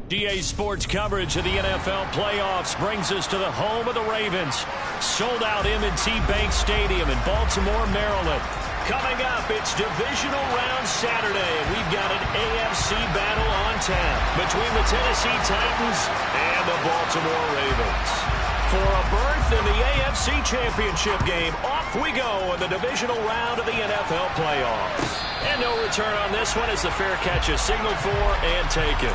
DA Sports coverage of the NFL playoffs brings us to the home of the Ravens. Sold out M&T Bank Stadium in Baltimore, Maryland. Coming up, it's divisional round Saturday, and we've got an AFC battle on tap between the Tennessee Titans and the Baltimore Ravens. For a berth in the AFC Championship game, off we go in the divisional round of the NFL playoffs. And no return on this one as the fair catch is signaled for and taken.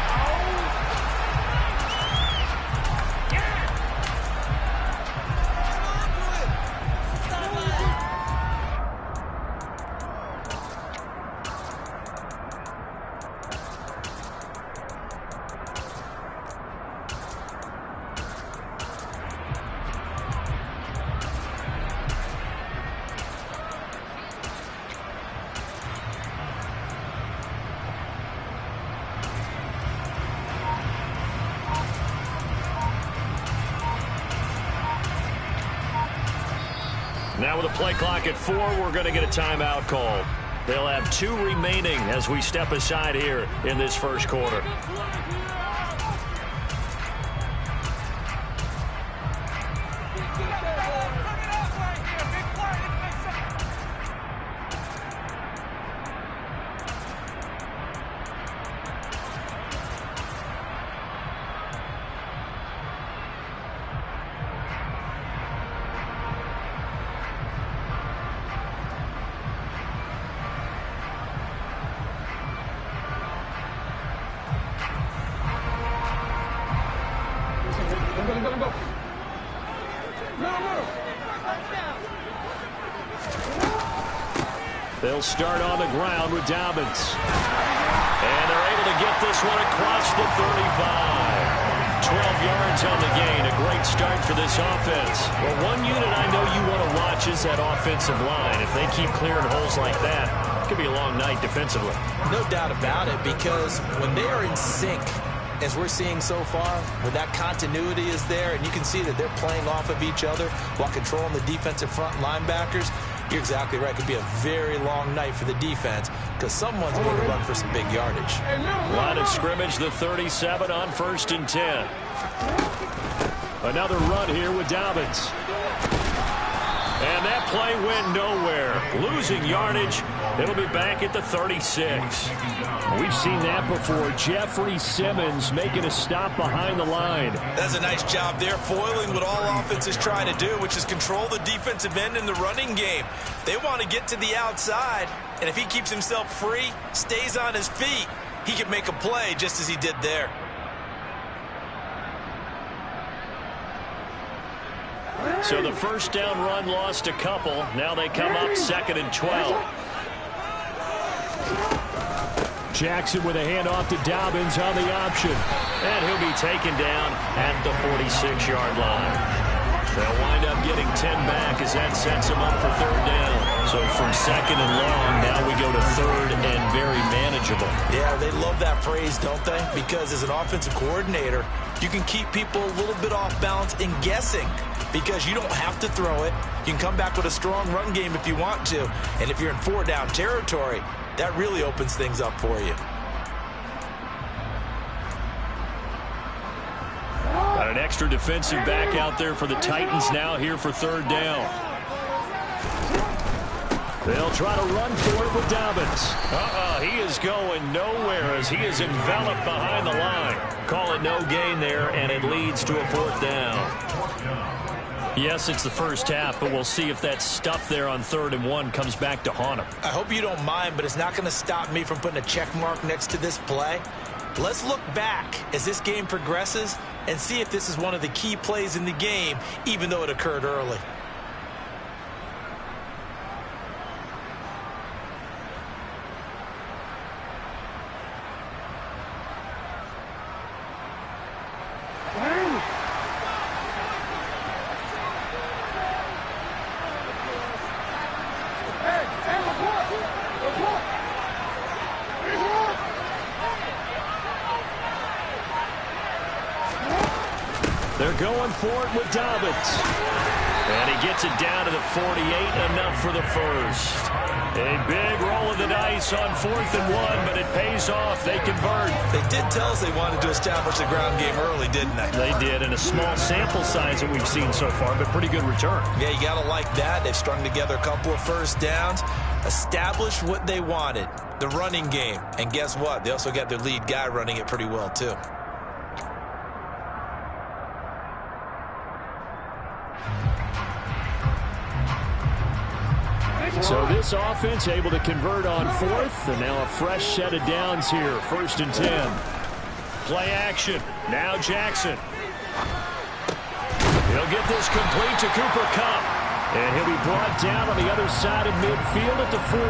Now with a play clock at 4, we're going to get a timeout called. They'll have 2 remaining as we step aside here in this first quarter. They'll start on the ground with Dobbins. And they're able to get this one across the 35. 12 yards on the gain. A great start for this offense. Well, one unit I know you want to watch is that offensive line. If they keep clearing holes like that, it could be a long night defensively. No doubt about it, because when they are in sync, as we're seeing so far, when that continuity is there, and you can see that they're playing off of each other while controlling the defensive front linebackers, you're exactly right. It could be a very long night for the defense because someone's going to run for some big yardage. Line of scrimmage, the 37 on 1st and 10. Another run here with Dobbins. And that play went nowhere. Losing yardage. It'll be back at the 36. We've seen that before. Jeffrey Simmons making a stop behind the line. That's a nice job there, foiling what all offense is trying to do, which is control the defensive end in the running game. They want to get to the outside, and if he keeps himself free, stays on his feet, he can make a play just as he did there. So the first down run lost a couple. Now they come up 2nd and 12. Jackson with a handoff to Dobbins on the option. And he'll be taken down at the 46-yard line. They'll wind up getting 10 back as that sets them up for 3rd down. So from 2nd and long, now we go to 3rd and very manageable. Yeah, they love that phrase, don't they? Because as an offensive coordinator, you can keep people a little bit off balance and guessing because you don't have to throw it. You can come back with a strong run game if you want to. And if you're in 4-down territory, that really opens things up for you. Got an extra defensive back out there for the Titans now here for 3rd down. They'll try to run for it with Dobbins. He is going nowhere as he is enveloped behind the line. Call it no gain there, and it leads to a 4th down. Yes, it's the first half, but we'll see if that stuff there on 3rd and 1 comes back to haunt him. I hope you don't mind, but it's not going to stop me from putting a check mark next to this play. Let's look back as this game progresses and see if this is one of the key plays in the game, even though it occurred early. They're going for it with Dobbins. And he gets it down to the 48, enough for the first. A big roll of the dice on 4th and 1, but it pays off. They convert. They did tell us they wanted to establish the ground game early, didn't they? They did, in a small sample size that we've seen so far, but pretty good return. Yeah, you got to like that. They've strung together a couple of first downs, established what they wanted, the running game. And guess what? They also got their lead guy running it pretty well, too. So this offense able to convert on 4th, and now a fresh set of downs here. 1st and 10. Play action. Now Jackson. He'll get this complete to Cooper Kupp. And he'll be brought down on the other side of midfield at the 43.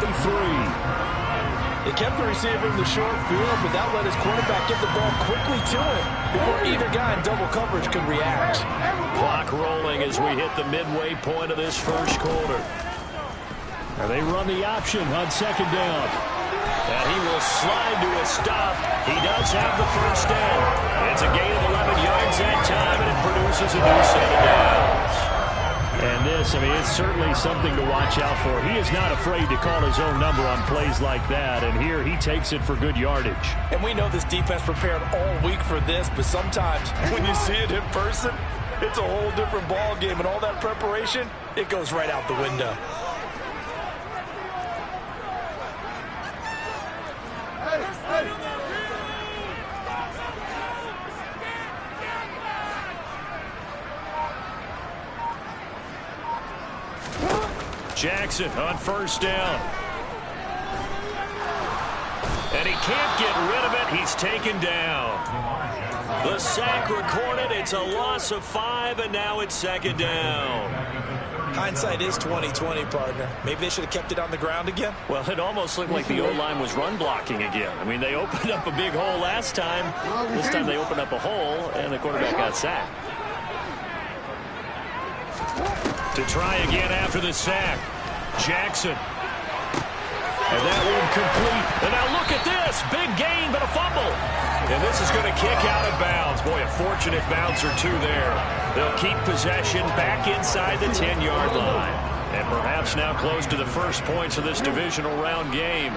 They kept the receiver in the short field, but that let his quarterback get the ball quickly to him before either guy in double coverage could react. Clock rolling as we hit the midway point of this first quarter. And they run the option on 2nd down. And he will slide to a stop. He does have the first down. It's a gain of 11 yards that time, and it produces a new set of downs. And this, I mean, it's certainly something to watch out for. He is not afraid to call his own number on plays like that, and here he takes it for good yardage. And we know this defense prepared all week for this, but sometimes when you see it in person, it's a whole different ball game, and all that preparation, it goes right out the window. Jackson on 1st down. And he can't get rid of it. He's taken down. The sack recorded. It's a loss of 5, and now it's 2nd down. Hindsight is 20/20, partner. Maybe they should have kept it on the ground again. Well, it almost looked like the O-line was run blocking again. I mean, they opened up a big hole last time. This time they opened up a hole, and the quarterback got sacked. To try again after the sack. Jackson. And that one complete. And now look at this. Big gain, but a fumble. And this is going to kick out of bounds. Boy, a fortunate bounce or two there. They'll keep possession back inside the 10-yard line. And perhaps now close to the first points of this divisional round game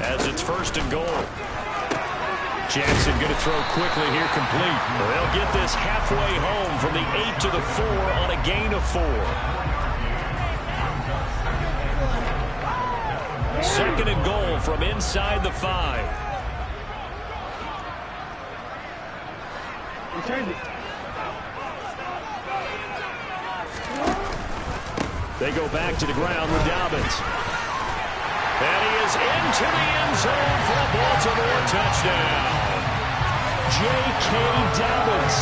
as it's 1st and goal. Jackson going to throw quickly here, complete. They'll get this halfway home from the 8 to the 4 on a gain of 4. 2nd and goal from inside the 5. They go back to the ground with Dobbins. And he is into the end zone for a Baltimore touchdown. J.K. Dobbins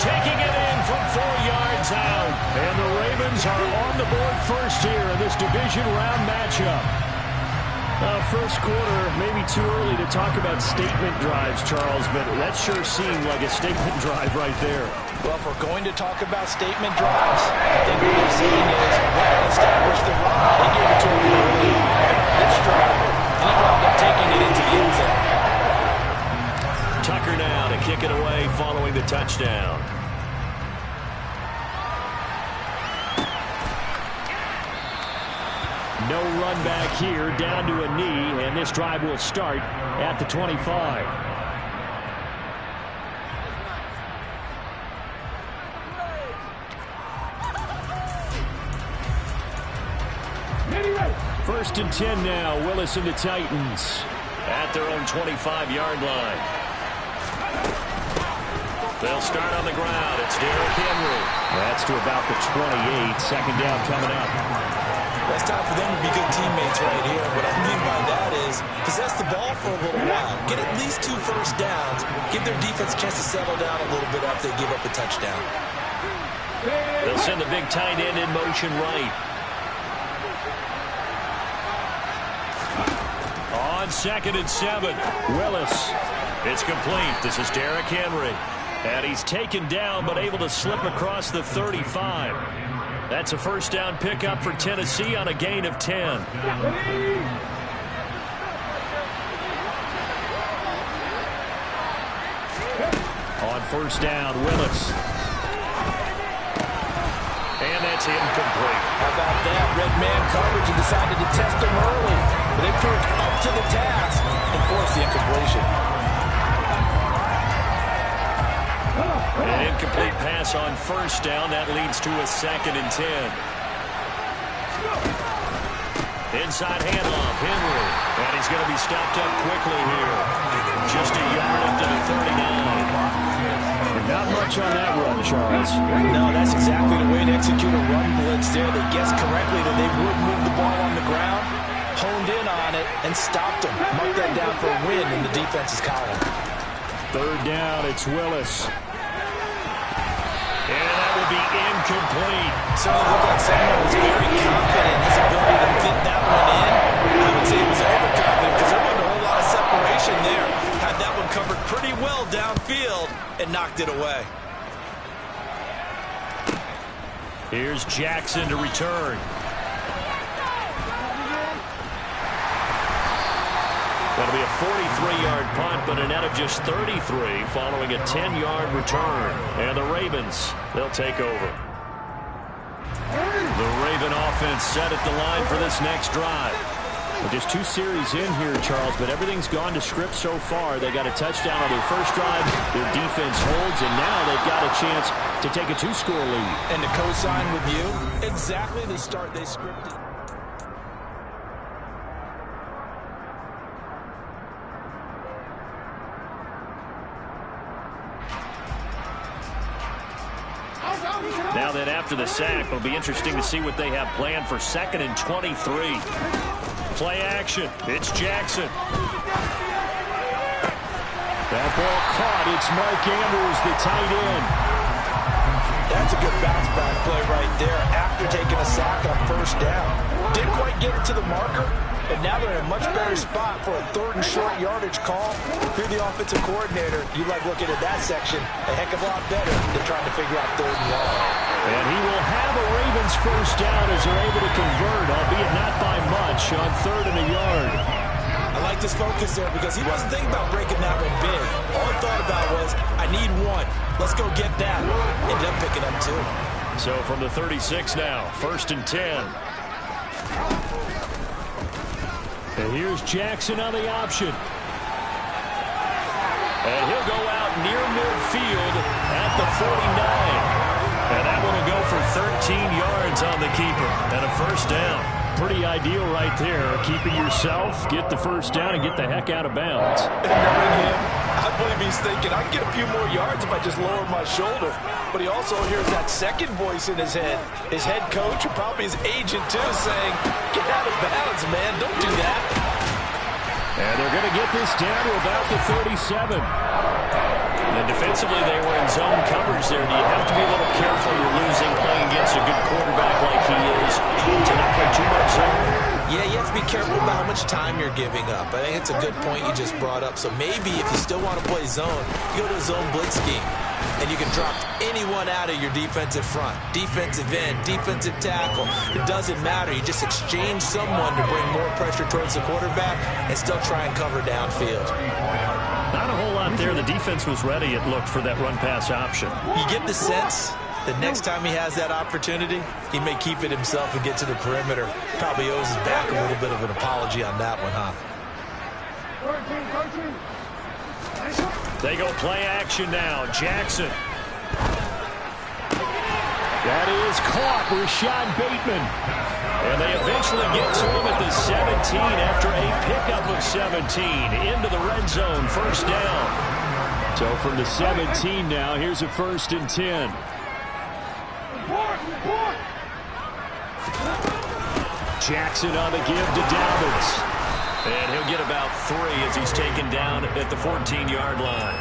taking it in from 4 yards out. And the Ravens are on the board first here in this division round matchup. First quarter, maybe too early to talk about statement drives, Charles, but that sure seemed like a statement drive right there. Well, if we're going to talk about statement drives, I think what they're saying is we're going to establish the run. They gave it to him early on this drive, and he wound up taking it into the end zone. Tucker now to kick it away following the touchdown. No run back here, down to a knee, and this drive will start at the 25. First and 10 now, Willis and the Titans at their own 25-yard line. They'll start on the ground. It's Derrick Henry. That's to about the 28. 2nd down coming up. It's time for them to be good teammates right here. What I mean by that is possess the ball for a little while. Get at least 2 first downs. Give their defense a chance to settle down a little bit after they give up a touchdown. They'll send the big tight end in motion right. On 2nd and 7, Willis. It's complete. This is Derrick Henry. And he's taken down but able to slip across the 35. That's a first down pickup for Tennessee on a gain of 10. On 1st down, Willis. And that's That's incomplete. How about that? Red man coverage and decided to test him early. But they proved up to the task and forced the incompletion. An incomplete pass on first down. That leads to a 2nd and 10. Inside handoff, Henry. And he's going to be stopped up quickly here. Just a yard up to the 39. Not much on that run, Charles. No, that's exactly the way to execute a run blitz there. They guessed correctly that they would move the ball on the ground, honed in on it, and stopped them. Marked that down for a win in the defense's column. 3rd down, it's Willis. And that will be incomplete. Certainly looked like Samuel was very confident in his ability to fit that one in. I would say he was overconfident because there wasn't a whole lot of separation there. Had that one covered pretty well downfield and knocked it away. Here's Jackson to return. That'll be a 43-yard punt, but a net of just 33 following a 10-yard return. And the Ravens, they'll take over. The Raven offense set at the line for this next drive. Well, just 2 series in here, Charles, but everything's gone to script so far. They got a touchdown on their first drive. Their defense holds, and now they've got a chance to take a 2-score lead. And to co-sign with you, exactly the start they scripted. Now then, after the sack, it'll be interesting to see what they have planned for 2nd and 23. Play action. It's Jackson. That ball caught. It's Mark Andrews, the tight end. That's a good bounce back play right there after taking a sack on first down. Didn't quite get it to the marker, but now they're in a much better spot for a 3rd and short yardage call. If you're the offensive coordinator, you like looking at that section a heck of a lot better than trying to figure out 3rd and 1. And he will have a Ravens first down as they're able to convert, albeit not by much, on 3rd and a yard. I like this focus there because he wasn't thinking about breaking that one big. All he thought about was, I need 1. Let's go get that. Ended up picking up 2. So from the 36 now, 1st and 10. And here's Jackson on the option. And he'll go out near midfield at the 49. And that one will go for 13 yards on the keeper and a first down. Pretty ideal right there. Keeping yourself, get the first down, and get the heck out of bounds. And knowing him, I believe he's thinking, I can get a few more yards if I just lower my shoulder. But he also hears that second voice in his head. His head coach, or probably his agent too, saying, get out of bounds, man. Don't do that. And they're going to get this down to about the 37. And defensively, they were in zone coverage there. Do you have to be a little careful you're losing playing against a good quarterback like he is to not play too much zone? Yeah, you have to be careful about how much time you're giving up. I think it's a good point you just brought up. So maybe if you still want to play zone, you go to a zone blitz scheme. And you can drop anyone out of your defensive front. Defensive end, defensive tackle. It doesn't matter. You just exchange someone to bring more pressure towards the quarterback and still try and cover downfield. Not a whole lot there. The defense was ready, it looked, for that run-pass option. You get the sense that next time he has that opportunity, he may keep it himself and get to the perimeter. Probably owes his back a little bit of an apology on that one, huh? They go play action now. Jackson. That is caught. Rashad Bateman. And they eventually get to him at the 17 after a pickup of 17 into the red zone. First down. So from the 17 now, here's a 1st and 10. Jackson on the give to Dobbins. And he'll get about 3 as he's taken down at the 14-yard line.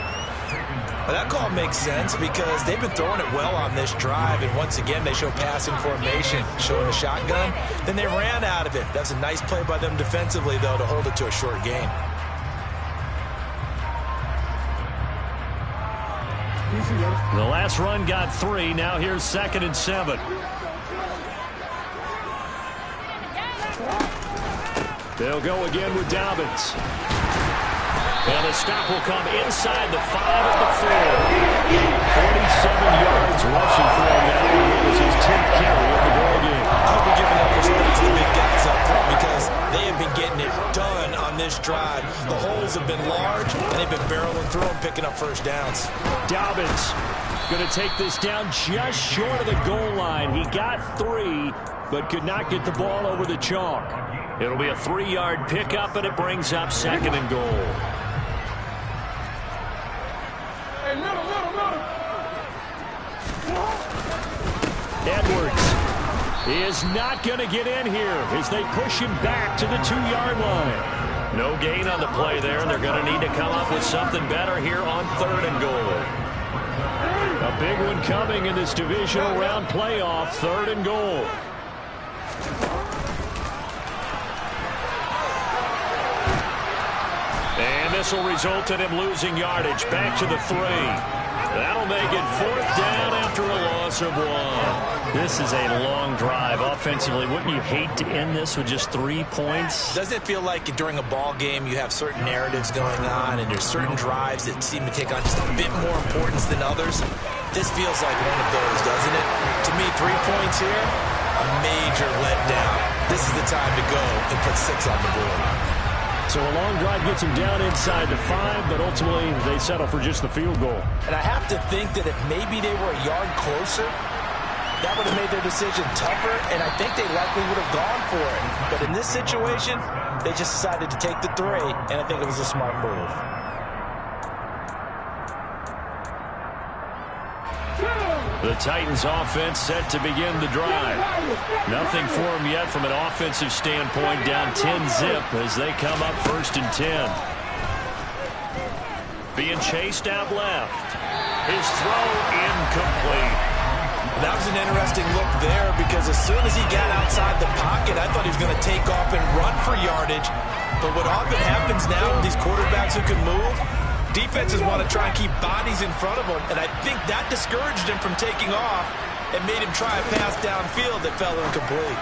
Well, that call makes sense because they've been throwing it well on this drive, and once again they show passing formation, showing a shotgun. Then they ran out of it. That's a nice play by them defensively, though, to hold it to a short gain. The last run got 3. Now here's 2nd and 7. They'll go again with Dobbins. And the stop will come inside the 5 at the 4. 47 yards rushing for him now. It was his 10th carry of the have been large, and they've been barreling through them, picking up first downs. Dobbins going to take this down just short of the goal line. He got 3, but could not get the ball over the chalk. It'll be a 3-yard pickup, and it brings up 2nd and goal. Edwards is not going to get in here as they push him back to the 2-yard line. No gain on the play there, and they're going to need to come up with something better here on 3rd and goal. A big one coming in this divisional round playoff, 3rd and goal. And this will result in him losing yardage back to the 3. That'll make it 4th down after a loss of 1. This is a long drive offensively. Wouldn't you hate to end this with just 3 points? Doesn't it feel like during a ball game you have certain narratives going on and there's certain drives that seem to take on just a bit more importance than others? This feels like one of those, doesn't it? To me, 3 points here, a major letdown. This is the time to go and put 6 on the board. So a long drive gets him down inside the 5, but ultimately they settle for just the field goal. And I have to think that if maybe they were a yard closer, that would have made their decision tougher, and I think they likely would have gone for it. But in this situation, they just decided to take the 3, and I think it was a smart move. The Titans offense set to begin the drive. Nothing for them yet from an offensive standpoint, down 10-zip as they come up 1st and 10. Being chased out left. His throw incomplete. That was an interesting look there because as soon as he got outside the pocket, I thought he was going to take off and run for yardage. But what often happens now with these quarterbacks who can move, defenses want to try and keep bodies in front of them, and I think that discouraged him from taking off and made him try a pass downfield that fell incomplete.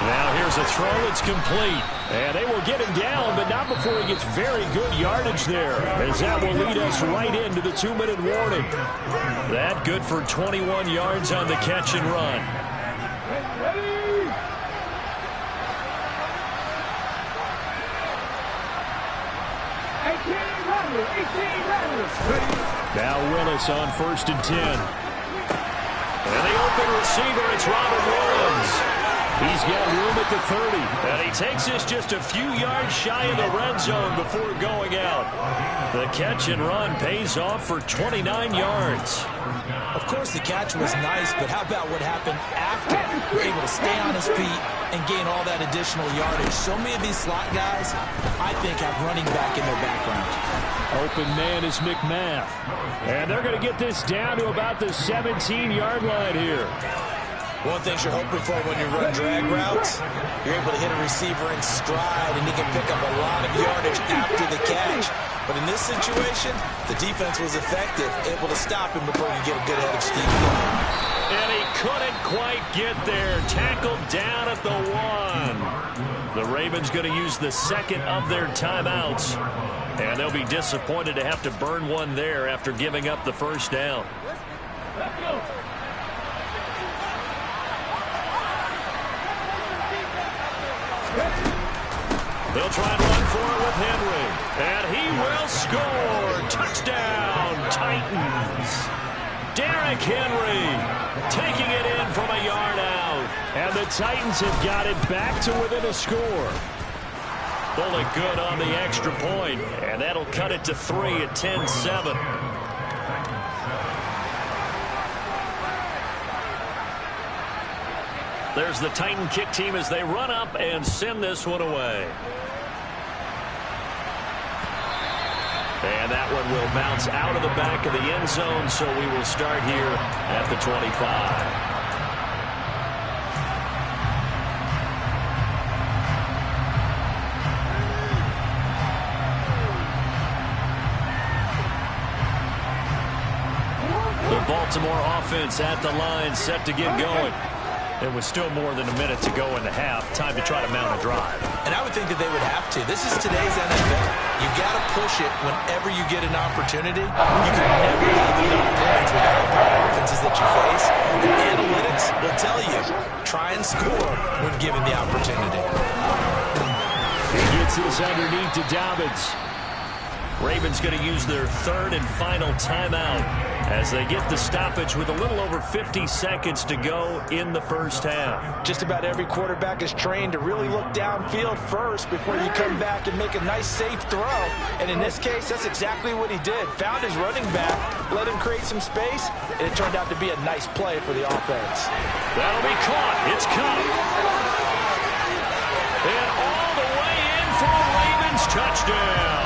Now here's a throw that's complete, and they will get him down, but not before he gets very good yardage there, as that will lead us right into the 2-minute warning. That good for 21 yards on the catch and run. Now Willis on 1st and 10. And the open receiver, it's Robert Williams. He's got room at the 30. And he takes this just a few yards shy of the red zone before going out. The catch and run pays off for 29 yards. Of course, the catch was nice, but how about what happened after? We're able to stay on his feet and gain all that additional yardage. So many of these slot guys, I think, have running back in their background. Open man is McMath. And they're going to get this down to about the 17-yard line here. One thing you're hoping for when you run drag routes, you're able to hit a receiver in stride, and he can pick up a lot of yardage after the catch. But in this situation, the defense was effective, able to stop him before he get a good head of steam going. And he couldn't quite get there. Tackled down at the 1. The Ravens going to use the 2nd of their timeouts. And they'll be disappointed to have to burn one there after giving up the 1st down. Let's go. They'll try and run for it with Henry. And he will score. Touchdown, Titans. Derrick Henry taking it in from a yard out. And the Titans have got it back to within a score. Bullet good on the extra point. And that'll cut it to 3 at 10-7. There's the Titan kick team as they run up and send this one away. And that one will bounce out of the back of the end zone, so we will start here at the 25. The Baltimore offense at the line, set to get going. There was still more than a minute to go in the half. Time to try to mount a drive. And I would think that they would have to. This is today's NFL. You've got to push it whenever you get an opportunity. You can never have enough points with all the offenses that you face. And analytics will tell you, try and score when given the opportunity. He gets this underneath to Dobbins. Ravens going to use their third and final timeout as they get the stoppage with a little over 50 seconds to go in the first half. Just about every quarterback is trained to really look downfield first before you come back and make a nice, safe throw. And in this case, that's exactly what he did. Found his running back, let him create some space, and it turned out to be a nice play for the offense. That'll be caught. It's Cup. And all the way in for a Ravens touchdown.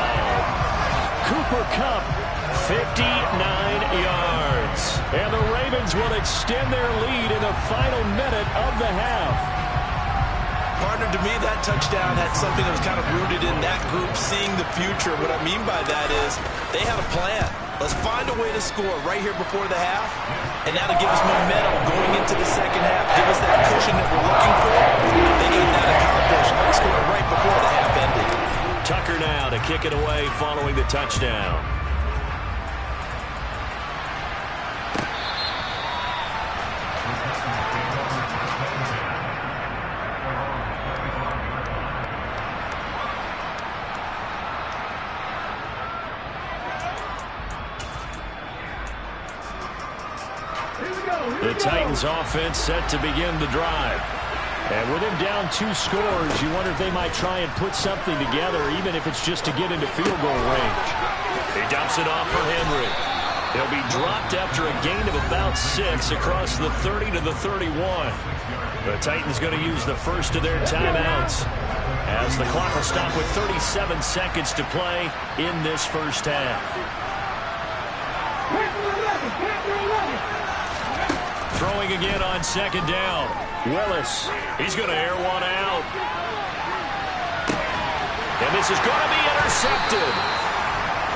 Cooper Kupp, 59 yards. And the Ravens will extend their lead in the final minute of the half. Partner, to me, that touchdown had something that was kind of rooted in that group seeing the future. What I mean by that is they had a plan. Let's find a way to score right here before the half, and that'll give us momentum going into the second half. Give us that cushion that we're looking for. They got that accomplished, scoring right before the half ended. Tucker now to kick it away following the touchdown. The Titans offense set to begin the drive. And with him down 2 scores, you wonder if they might try and put something together, even if it's just to get into field goal range. He dumps it off for Henry. He'll be dropped after a gain of about 6 across the 30 to the 31. The Titans going to use the first of their timeouts as the clock will stop with 37 seconds to play in this first half. Throwing again on second down. Willis, he's going to air one out. And this is going to be intercepted.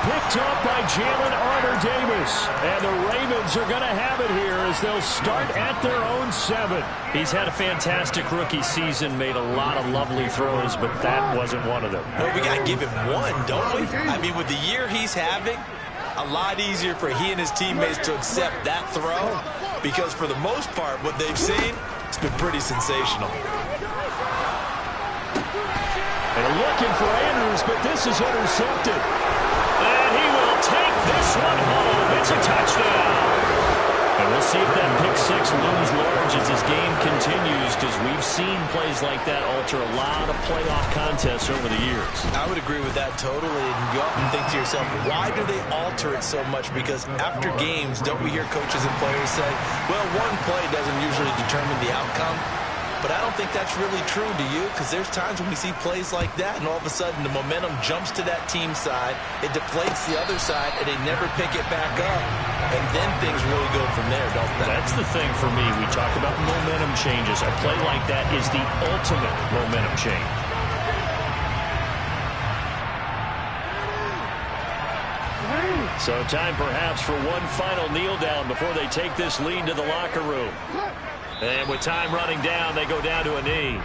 Picked up by Jalen Armour-Davis. And the Ravens are going to have it here as they'll start at their own 7. He's had a fantastic rookie season, made a lot of lovely throws, but that wasn't one of them. No, we got to give him one, don't we? I mean, with the year he's having, a lot easier for he and his teammates to accept that throw, because for the most part, what they've seen, it's been pretty sensational. They're looking for Andrews, but this is intercepted. And he will take this one home. It's a touchdown. And we'll see if that pick 6 looms large as this game continues, because we've seen plays like that alter a lot of playoff contests over the years. I would agree with that totally. And you often think to yourself, why do they alter it so much? Because after games, don't we hear coaches and players say, well, one play doesn't usually determine the outcome? But I don't think that's really true, do you? Because there's times when we see plays like that, and all of a sudden the momentum jumps to that team side, it deflates the other side, and they never pick it back up. And then things really go from there, don't they? That's the thing for me. We talk about momentum changes. A play like that is the ultimate momentum change. So time perhaps for one final kneel down before they take this lead to the locker room. And with time running down, they go down to a knee.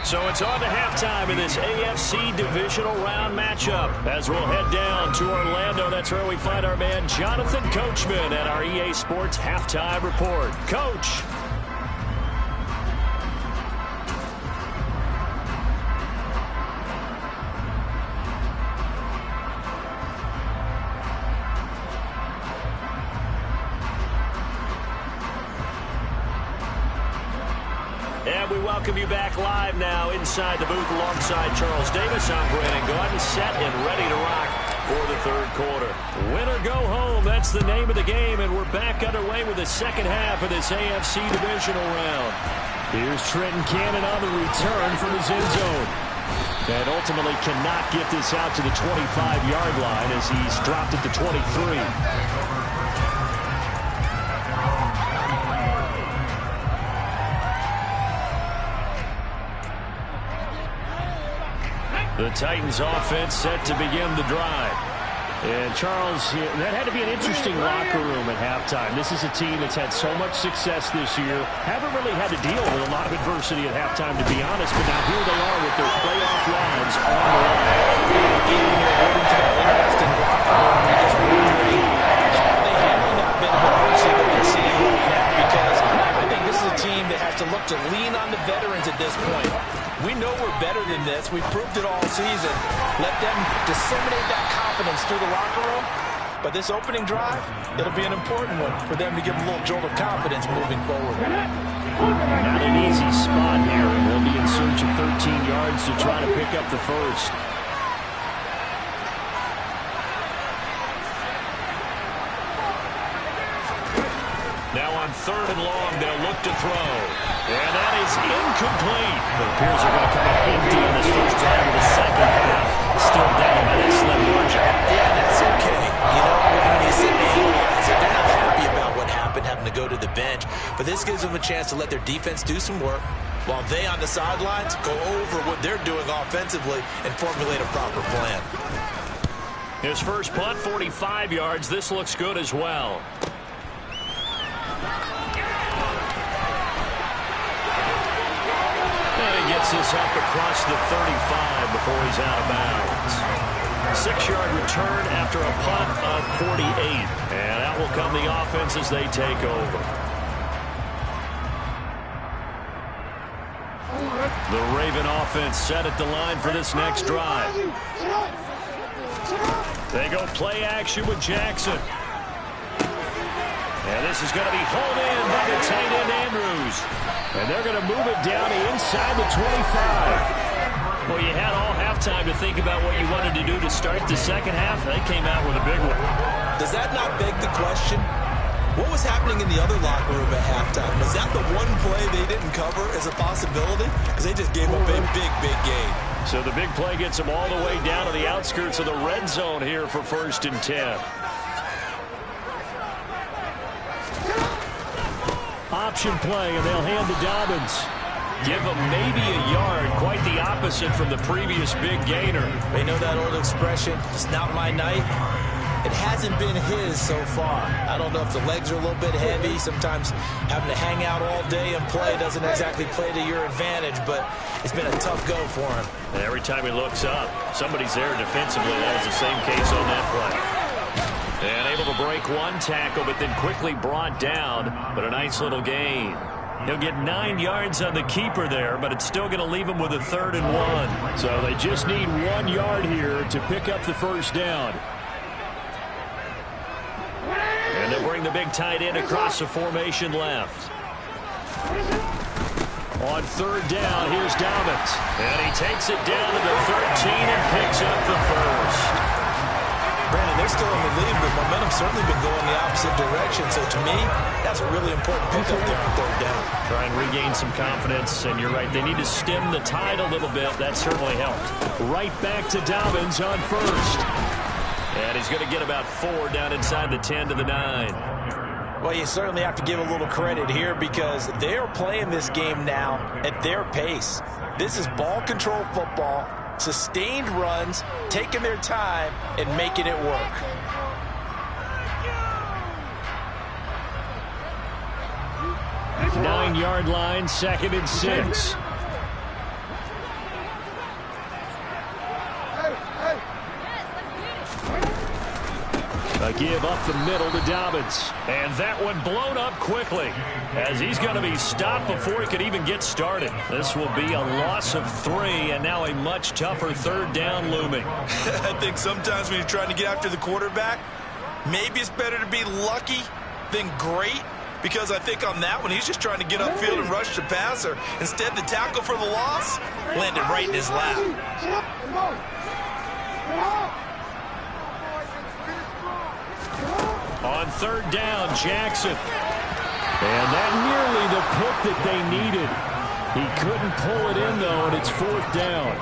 So it's on to halftime in this AFC divisional round matchup as we'll head down to Orlando. That's where we find our man Jonathan Coachman at our EA Sports Halftime Report. Coach. And we welcome you back live now inside the booth alongside Charles Davis. I'm Brandon Gaudin, set and ready to rock for the third quarter. Win or go home, that's the name of the game, and we're back underway with the second half of this AFC divisional round. Here's Trenton Cannon on the return from his end zone. And ultimately cannot get this out to the 25-yard line as he's dropped it to 23. The Titans offense set to begin the drive. And, Charles, that had to be an interesting locker room at halftime. This is a team that's had so much success this year. Haven't really had to deal with a lot of adversity at halftime, to be honest. But now here they are with their playoff lives on the line. Moving to that interesting locker room. You're just wondering how are they handling that bit of adversity that we're seeing right now, because I think this is a team that has to look to lean on the veterans at this point. We know we're better than this. We've proved it all season. Let them disseminate that confidence through the locker room. But this opening drive, it'll be an important one for them to give them a little jolt of confidence moving forward. Not an easy spot here. They'll be in search of 13 yards to try to pick up the first. Now on 3rd and long, they'll look to throw. And that is incomplete. It appears they're going to come up empty on this first drive of the second half. Still down by that slim margin. Yeah, that's okay. You know, when you sit and analyze it, they're not happy about what happened, having to go to the bench. But this gives them a chance to let their defense do some work, while they on the sidelines go over what they're doing offensively and formulate a proper plan. His first punt, 45 yards. This looks good as well. Gets this up across the 35 before he's out of bounds. 6-yard return after a punt of 48. And out will come the offense as they take over. The Raven offense set at the line for this next drive. They go play action with Jackson. And this is going to be hauled in by the tight end Andrews. And they're going to move it down to inside the 25. Well, you had all halftime to think about what you wanted to do to start the second half. They came out with a big one. Does that not beg the question? What was happening in the other locker room at halftime? Was that the one play they didn't cover as a possibility? Because they just gave up a big gain. So the big play gets them all the way down to the outskirts of the red zone here for 1st and 10. Option play, and they'll hand to Dobbins. Give him maybe a yard, quite the opposite from the previous big gainer. They know that old expression, it's not my night. It hasn't been his so far. I don't know if the legs are a little bit heavy. Sometimes having to hang out all day and play doesn't exactly play to your advantage, but it's been a tough go for him. And every time he looks up, somebody's there defensively. That was the same case on that play. And able to break one tackle, but then quickly brought down. But a nice little gain. He'll get 9 yards on the keeper there, but it's still going to leave him with a 3rd and 1. So they just need 1 yard here to pick up the first down. And they'll bring the big tight end across the formation left. On 3rd down, here's Dobbins. And he takes it down to the 13 and picks up the first. Brandon, they're still in the lead, but momentum's certainly been going the opposite direction. So to me, that's a really important pickup there on 3rd down. Try and regain some confidence, and you're right. They need to stem the tide a little bit. That certainly helped. Right back to Dobbins on 1st. And he's going to get about 4 down inside the 10 to the 9. Well, you certainly have to give a little credit here because they're playing this game now at their pace. This is ball control football. Sustained runs, taking their time, and making it work. Nine-yard line, 2nd and 6. A give up the middle to Dobbins. And that one blown up quickly as he's going to be stopped before he could even get started. This will be a loss of 3 and now a much tougher 3rd down looming. I think sometimes when you're trying to get after the quarterback, maybe it's better to be lucky than great, because I think on that one he's just trying to get upfield and rush the passer. Instead, the tackle for the loss landed right in his lap. On 3rd down, Jackson. And that nearly the pick that they needed. He couldn't pull it in, though, and it's 4th down.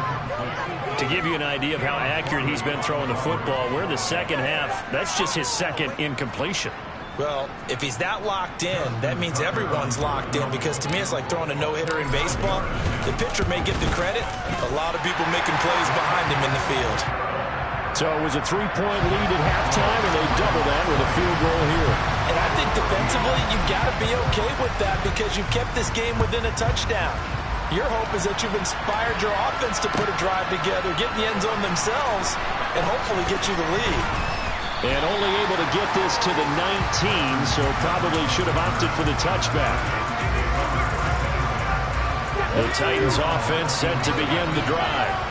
To give you an idea of how accurate he's been throwing the football, we're in the second half. That's just his 2nd incompletion. Well, if he's that locked in, that means everyone's locked in, because to me it's like throwing a no-hitter in baseball. The pitcher may get the credit, a lot of people making plays behind him in the field. So it was a 3-point lead at halftime, and they double that with a field goal here. And I think defensively, you've got to be okay with that because you've kept this game within a touchdown. Your hope is that you've inspired your offense to put a drive together, get in the end zone themselves, and hopefully get you the lead. And only able to get this to the 19, so probably should have opted for the touchback. The Titans offense set to begin the drive.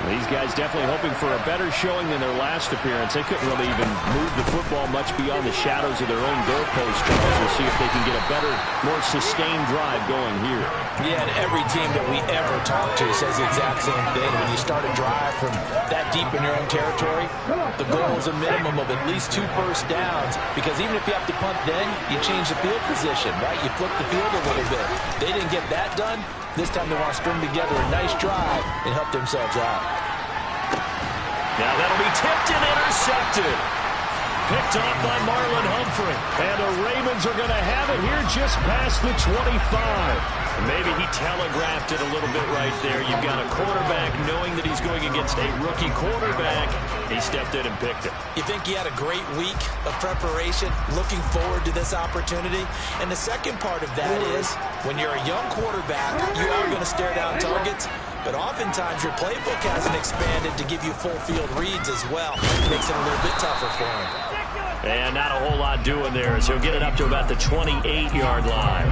These guys definitely hoping for a better showing than their last appearance. They couldn't really even move the football much beyond the shadows of their own goalpost. We'll see if they can get a better, more sustained drive going here. Yeah, and every team that we ever talk to says the exact same thing. When you start a drive from that deep in your own territory, the goal is a minimum of at least 2 first downs, because even if you have to punt then, you change the field position, right? You flip the field a little bit. They didn't get that done. This time they want to string together a nice drive and help themselves out. Now that'll be tipped and intercepted. Picked off by Marlon Humphrey. And the Ravens are going to have it here just past the 25. Maybe he telegraphed it a little bit right there. You've got a quarterback knowing that he's going against a rookie quarterback. He stepped in and picked it. You think he had a great week of preparation, looking forward to this opportunity? And the second part of that is, when you're a young quarterback, you are going to stare down targets. But oftentimes your playbook hasn't expanded to give you full field reads as well. It makes it a little bit tougher for him. And not a whole lot doing there as he'll get it up to about the 28-yard line.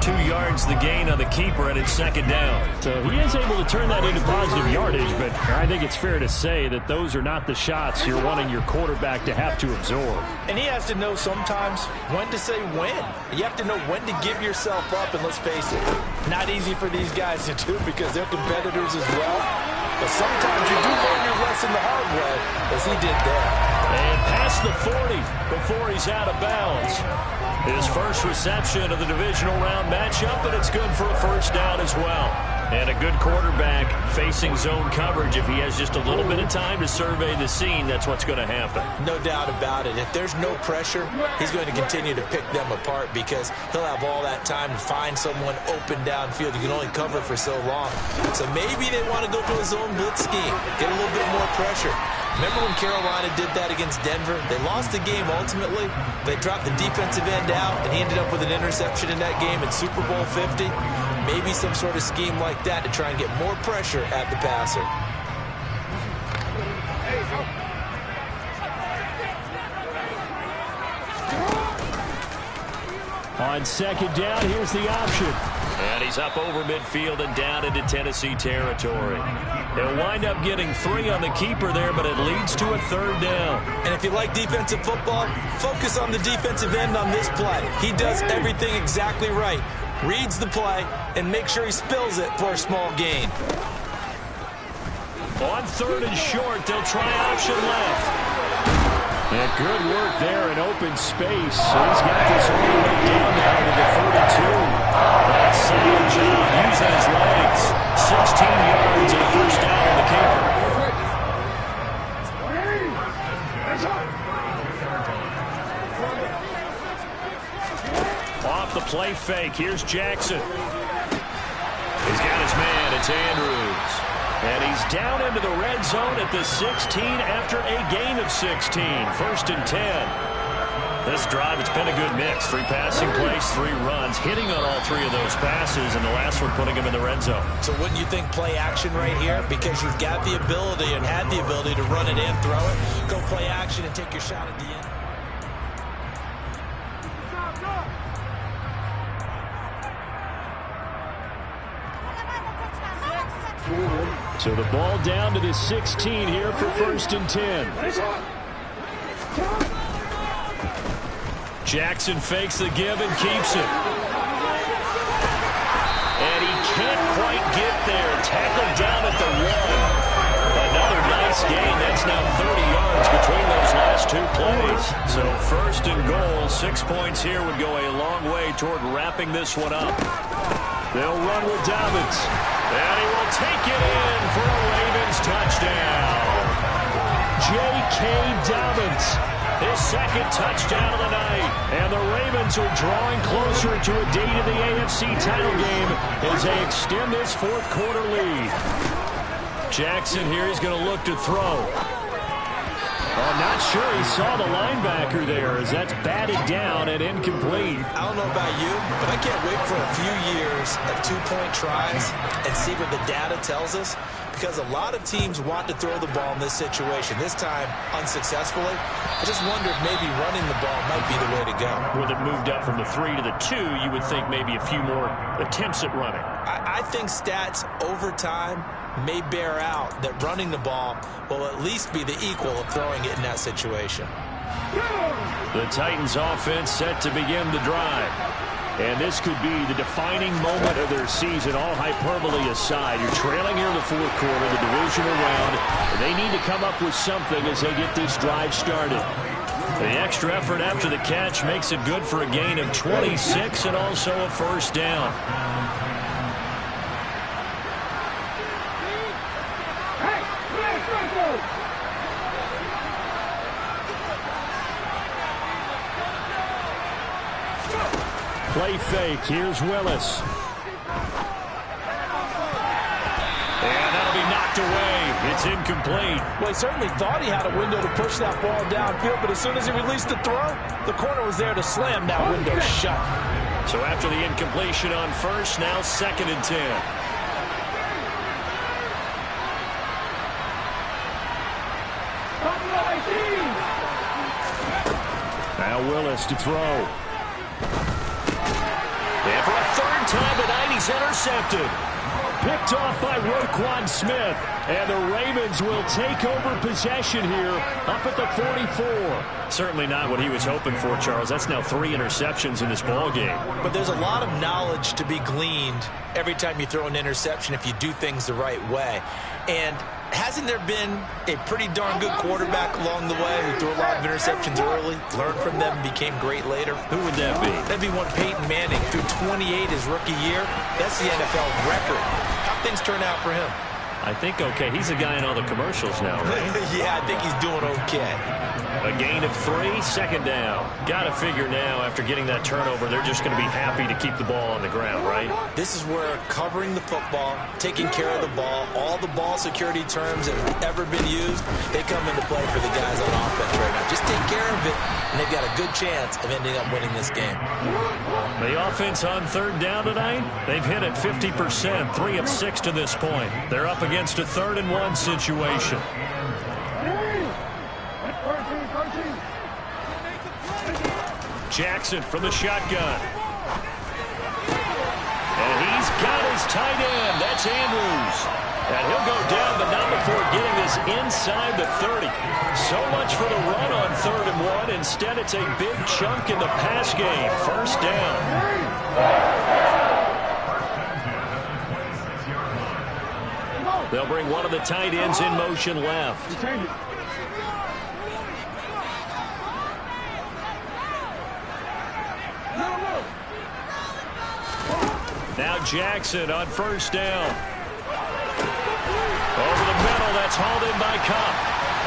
2 yards the gain on the keeper, and it's second down. So he is able to turn that into positive yardage, but I think it's fair to say that those are not the shots you're wanting your quarterback to have to absorb. And he has to know sometimes when to say when. You have to know when to give yourself up, and let's face it, not easy for these guys to do because they're competitors as well. But sometimes you do learn your lesson the hard way, as he did there. And past the 40 before he's out of bounds. His first reception of the divisional round matchup, and it's good for a first down as well. And a good quarterback facing zone coverage. If he has just a little bit of time to survey the scene, that's what's going to happen. No doubt about it. If there's no pressure, he's going to continue to pick them apart because he'll have all that time to find someone open downfield. You can only cover for so long. So maybe they want to go to a zone blitz scheme, get a little bit more pressure. Remember when Carolina did that against Denver? They lost the game ultimately. They dropped the defensive end out, and he ended up with an interception in that game in Super Bowl 50. Maybe some sort of scheme like that to try and get more pressure at the passer. On second down, here's the option. And he's up over midfield and down into Tennessee territory. They'll wind up getting 3 on the keeper there, but it leads to a third down. And if you like defensive football, focus on the defensive end on this play. He does everything exactly right. Reads the play and make sure he spills it for a small gain. On third and short, they'll try option left. And good work there in open space. So he's got this all the way down now to the 42. That's solid job using his legs. 16 yards and a first down on the keeper. Off the play fake. Here's Jackson. He's got his man. It's Andrews. And he's down into the red zone at the 16 after a gain of 16. First and 10. This drive, it's been a good mix. 3 passing plays, 3 runs, hitting on all 3 of those passes, and the last one putting him in the red zone. So wouldn't you think play action right here? Because you've got the ability and had the ability to run it in, throw it, go play action and take your shot at the end. So the ball down to the 16 here for first and 10. Jackson fakes the give and keeps it. And he can't quite get there. Tackled down at the 1. Another nice gain. That's now 30 yards between those last 2 plays. So first and goal, 6 points here would go a long way toward wrapping this one up. They'll run with Dobbins. And he will take it in for a Ravens touchdown. J.K. Dobbins, his second touchdown of the night. And the Ravens are drawing closer to a date in the AFC title game as they extend this 4th quarter lead. Jackson here is going to look to throw. Oh, not sure he saw the linebacker there as that's batted down and incomplete. I don't know about you, but I can't wait for a few years of two-point tries and see what the data tells us, because a lot of teams want to throw the ball in this situation, this time unsuccessfully. I just wonder if maybe running the ball might be the way to go. With it moved up from the 3 to the 2, you would think maybe a few more attempts at running. I think stats over time may bear out that running the ball will at least be the equal of throwing it in that situation. The Titans offense set to begin the drive. And this could be the defining moment of their season, all hyperbole aside. You're trailing here in the fourth quarter, the divisional round. They need to come up with something as they get this drive started. The extra effort after the catch makes it good for a gain of 26 and also a first down. Play fake. Here's Willis. And that'll be knocked away. It's incomplete. Well, he certainly thought he had a window to push that ball downfield, but as soon as he released the throw, the corner was there to slam that window shut. So after the incompletion on first, now 2nd and 10. Now Willis to throw. And for a 3rd time tonight, he's intercepted. Picked off by Roquan Smith. And the Ravens will take over possession here up at the 44. Certainly not what he was hoping for, Charles. That's now 3 interceptions in this ball game. But there's a lot of knowledge to be gleaned every time you throw an interception if you do things the right way. And hasn't there been a pretty darn good quarterback along the way who threw a lot of interceptions early, learned from them, became great later? Who would that be? That'd be one Peyton Manning, threw 28 his rookie year. That's the NFL record. How'd things turn out for him? I think okay. He's a guy in all the commercials now, right? Yeah, I think he's doing okay. A gain of 3, 2nd down. Got to figure now, after getting that turnover, they're just going to be happy to keep the ball on the ground, right? This is where covering the football, taking care of the ball, all the ball security terms that have ever been used, they come into play for the guys on offense right now. Just take care of it, and they've got a good chance of ending up winning this game. The offense on 3rd down tonight, they've hit it 50%, 3 of 6 to this point. They're up against a 3rd and 1 situation. Jackson from the shotgun. And he's got his tight end. That's Andrews. And he'll go down, but not before getting this inside the 30. So much for the run on 3rd and 1. Instead, it's a big chunk in the pass game. First down. They'll bring one of the tight ends in motion left. Now Jackson on 1st down. Over the middle, that's hauled in by Kupp.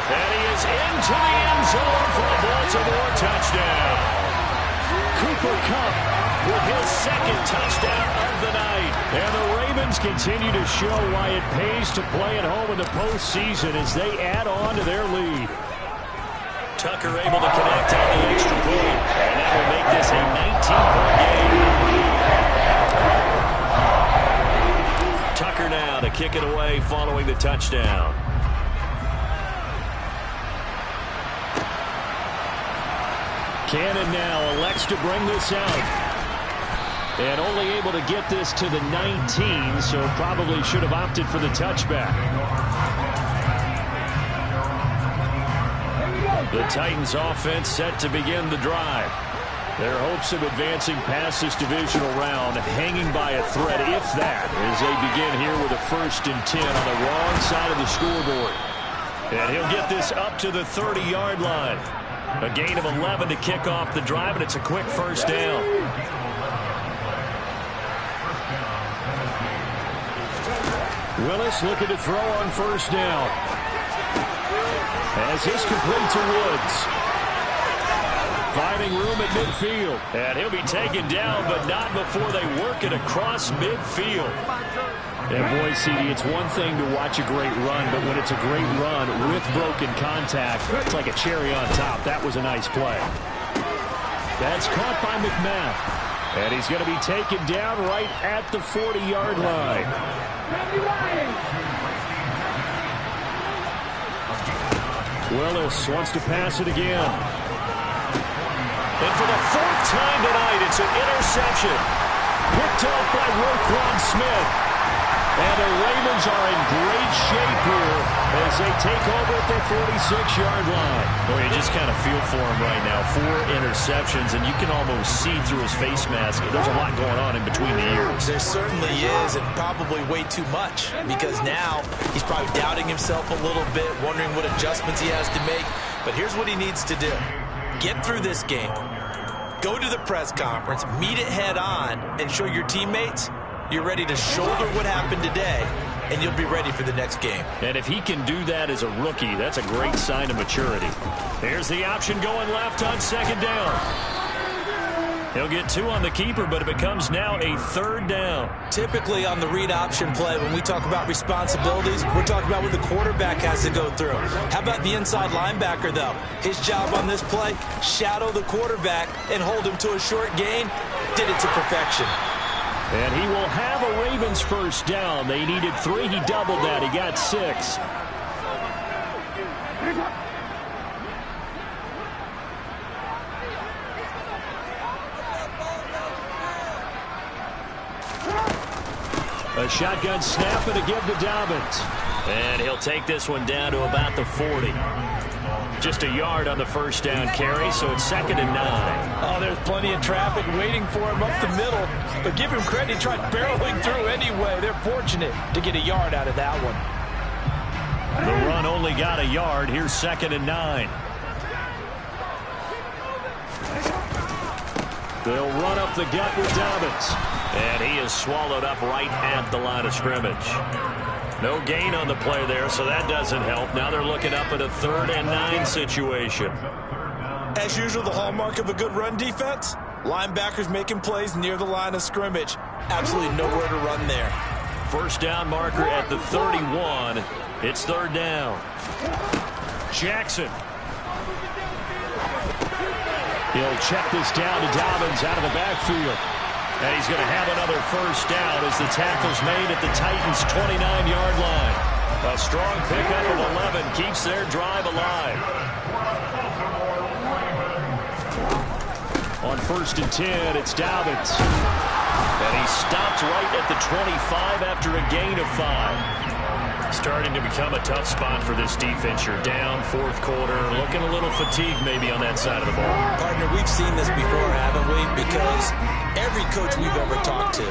And he is into the end zone for a Baltimore touchdown. Cooper Kupp with his 2nd touchdown of the night. And the Ravens continue to show why it pays to play at home in the postseason as they add on to their lead. Tucker able to connect on the extra point. And that will make this a 19-point game. Tucker now to kick it away following the touchdown. Cannon now elects to bring this out. And only able to get this to the 19, so probably should have opted for the touchback. The Titans offense set to begin the drive. Their hopes of advancing past this divisional round hanging by a thread, if that, as they begin here with a 1st and 10 on the wrong side of the scoreboard. And he'll get this up to the 30-yard line. A gain of 11 to kick off the drive, and it's a quick first down. Willis looking to throw on 1st down. As this complete to Woods. Finding room at midfield. And he'll be taken down, but not before they work it across midfield. And boy, CD, it's one thing to watch a great run, but when it's a great run with broken contact, it's like a cherry on top. That was a nice play. That's caught by McMath. And he's going to be taken down right at the 40-yard line. Willis wants to pass it again. And for the fourth time tonight, it's an interception. Picked off by Roquan Smith. And the Ravens are in great shape here as they take over at their 46-yard line. Boy, you just kind of feel for him right now. 4 interceptions, and you can almost see through his face mask. There's a lot going on in between the ears. There certainly is, and probably way too much, because now he's probably doubting himself a little bit, wondering what adjustments he has to make. But here's what he needs to do. Get through this game. Go to the press conference, meet it head on, and show your teammates you're ready to shoulder what happened today, and you'll be ready for the next game. And if he can do that as a rookie, that's a great sign of maturity. Here's the option going left on second down. He'll get 2 on the keeper, but it becomes now a 3rd down. Typically on the read option play, when we talk about responsibilities, we're talking about what the quarterback has to go through. How about the inside linebacker, though? His job on this play, shadow the quarterback and hold him to a short gain. Did it to perfection. And he will have a Ravens first down. They needed 3. He doubled that. He got 6. A shotgun snap and a give to Dobbins. And he'll take this one down to about the 40. Just a yard on the first down carry, so it's 2nd and 9. Oh, there's plenty of traffic waiting for him up the middle. But give him credit, he tried barreling through anyway. They're fortunate to get a yard out of that one. The run only got a yard. Here's 2nd and 9. They'll run up the gut with Dobbins. And he is swallowed up right at the line of scrimmage. No gain on the play there, so that doesn't help. Now they're looking up at a 3rd and 9 situation. As usual, the hallmark of a good run defense, linebackers making plays near the line of scrimmage. Absolutely nowhere to run there. First down marker at the 31. It's 3rd down. Jackson. He'll check this down to Dobbins out of the backfield. And he's going to have another first down as the tackle's made at the Titans' 29-yard line. A strong pickup of 11 keeps their drive alive. On 1st and 10, it's Dobbins. And he stopped right at the 25 after a gain of 5. Starting to become a tough spot for this defense. You're down 4th quarter, looking a little fatigued maybe on that side of the ball. Partner, we've seen this before, haven't we? Because every coach we've ever talked to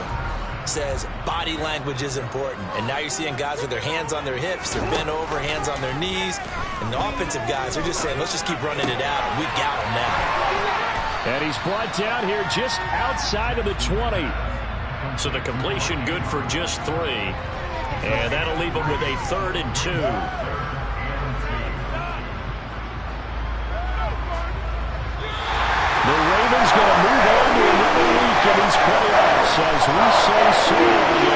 says body language is important. And now you're seeing guys with their hands on their hips, they're bent over, hands on their knees. And the offensive guys are just saying, let's just keep running it out, and we've got them now. And he's brought down here just outside of the 20. So the completion good for just 3. And that'll leave him with a 3rd and 2. The Ravens going to move on to another week in these playoffs as we say so.